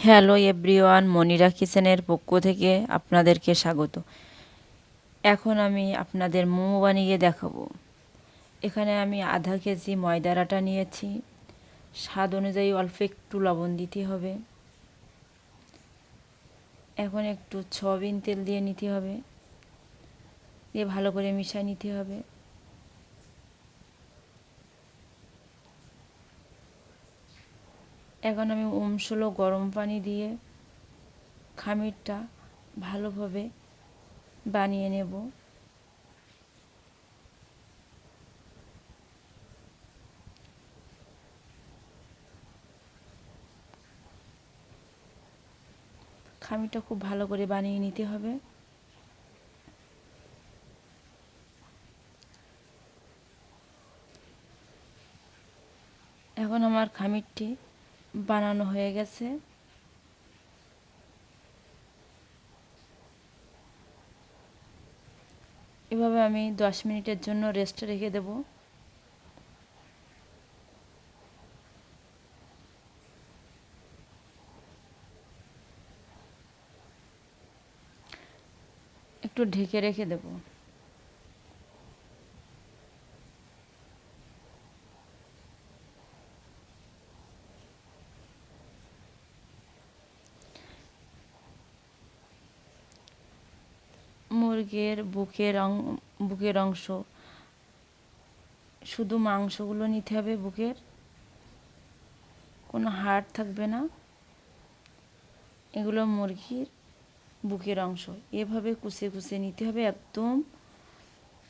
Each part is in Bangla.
হ্যালো এভরিওয়ান, মনিরা কিচেনের পক্ষ থেকে আপনাদেরকে স্বাগত। এখন আমি আপনাদের মোমো বানিয়ে দেখাবো। এখানে আমি আধা কেজি ময়দার আটা নিয়েছি। স্বাদ অনুযায়ী অল্প একটু লবণ দিতে হবে। এখন একটু সয়াবিন তেল দিয়ে নিতে হবে, দিয়ে ভালো করে মিশিয়ে নিতে হবে। এখন আমি উমসুলো গরম পানি দিয়ে খামিরটা ভালোভাবে বানিয়ে নেব। খামিরটা খুব ভালো করে বানিয়ে নিতে হবে। এখন আমার খামিরটি বানানো হয়ে গেছে। এভাবে আমি 10 মিনিটের জন্য রেস্টে রেখে দেব। একটু ঢেকে রেখে দেব। মুরগির বুকের অংশ, শুধু মাংসগুলো নিতে হবে। বুকের কোনো হাড় থাকবে না, এগুলো মুরগির বুকের অংশ। এভাবে কুচিয়ে কুচিয়ে নিতে হবে। একদম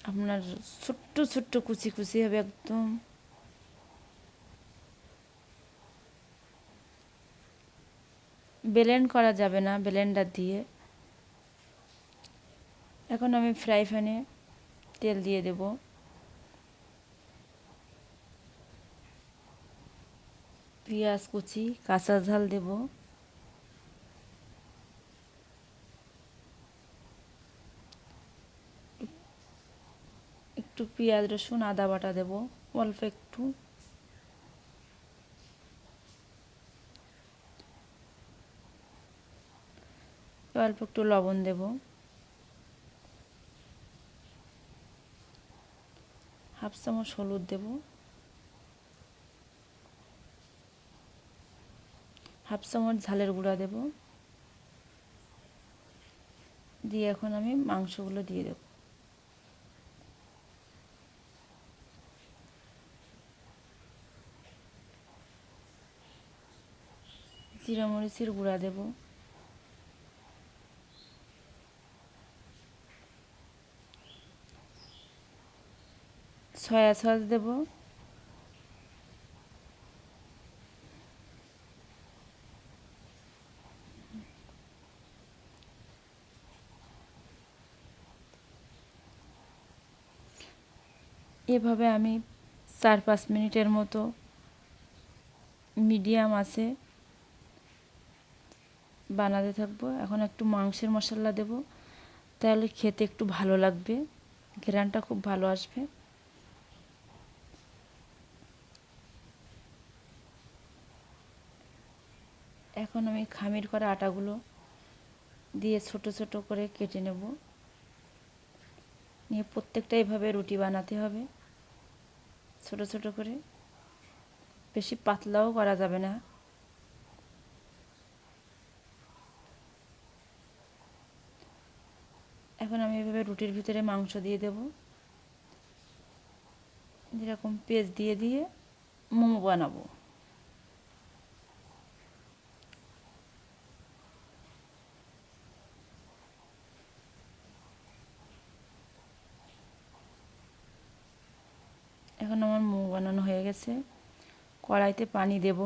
আপনার ছোট্ট ছোট্ট কুচি কুচি হবে একদম। ব্লেন্ড করা যাবে না ব্লেন্ডার দিয়ে। এখন আমি ফ্রাই প্যানে তেল দিয়ে দেব। পেঁয়াজ কুচি, কাঁচা ঝাল দেব। একটু পেঁয়াজ রসুন আদা বাটা দেব অল্প একটু। অল্প একটু লবণ দেব। হাফ চামচ হলুদ দেব। হাফ চামচ ঝালের গুঁড়া দেব। দিয়ে এখন আমি মাংসগুলো দিয়ে দেব। জিরা মরিচের গুঁড়া দেব। সয়া সস দেব। এভাবে আমি 4-5 মিনিটের মতো মিডিয়াম আছে বানাতে থাকবো। এখন একটু মাংসের মশলা দেব, তাহলে খেতে একটু ভালো লাগবে, ঘ্রাণটা খুব ভালো আসবে। এখন আমি খামির করা আটাগুলো দিয়ে ছোট ছোট করে কেটে নেব। নিয়ে প্রত্যেকটা এভাবে রুটি বানাতে হবে ছোট ছোট করে। বেশি পাতলাও করা যাবে না। এখন আমি এভাবে রুটির ভিতরে মাংস দিয়ে দেব। যেরকম পেঁয়াজ দিয়ে দিয়ে মোমো বানাবো। এখন আমার মোমো বানানো হয়ে গেছে। কড়াইতে পানি দেব।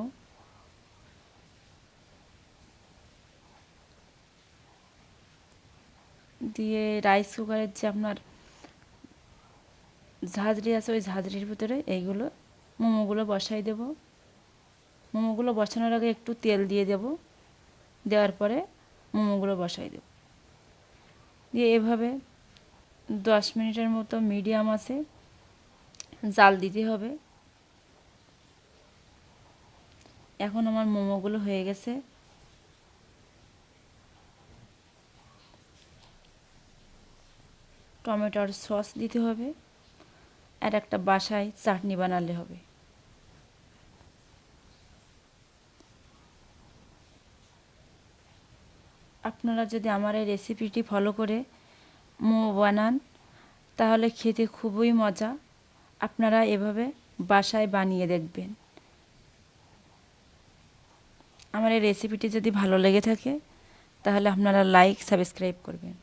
দিয়ে রাইস কুকারের যে আপনার ঝাঁঝরি আছে, ওই ঝাঁঝরির ভিতরে এইগুলো মোমোগুলো বসাই দেব। মোমোগুলো বসানোর আগে একটু তেল দিয়ে দেব। দেওয়ার পরে মোমোগুলো বসাই দেব। দিয়ে এভাবে 10 মিনিটের মতো মিডিয়াম আছে জাল দিতে হবে। এখন আমার মোমোগুলো হয়ে গেছে। টমেটোর সস দিতে হবে, আর একটা বাসায় চাটনি বানালে হবে। আপনারা যদি আমার এই রেসিপিটি ফলো করে মোমো বানান তাহলে খেতে খুবই মজা। আপনারা এভাবে বাসায় বানিয়ে দেখবেন। আমার এই রেসিপিটি যদি ভালো লেগে থাকে তাহলে আপনারা লাইক সাবস্ক্রাইব করবেন।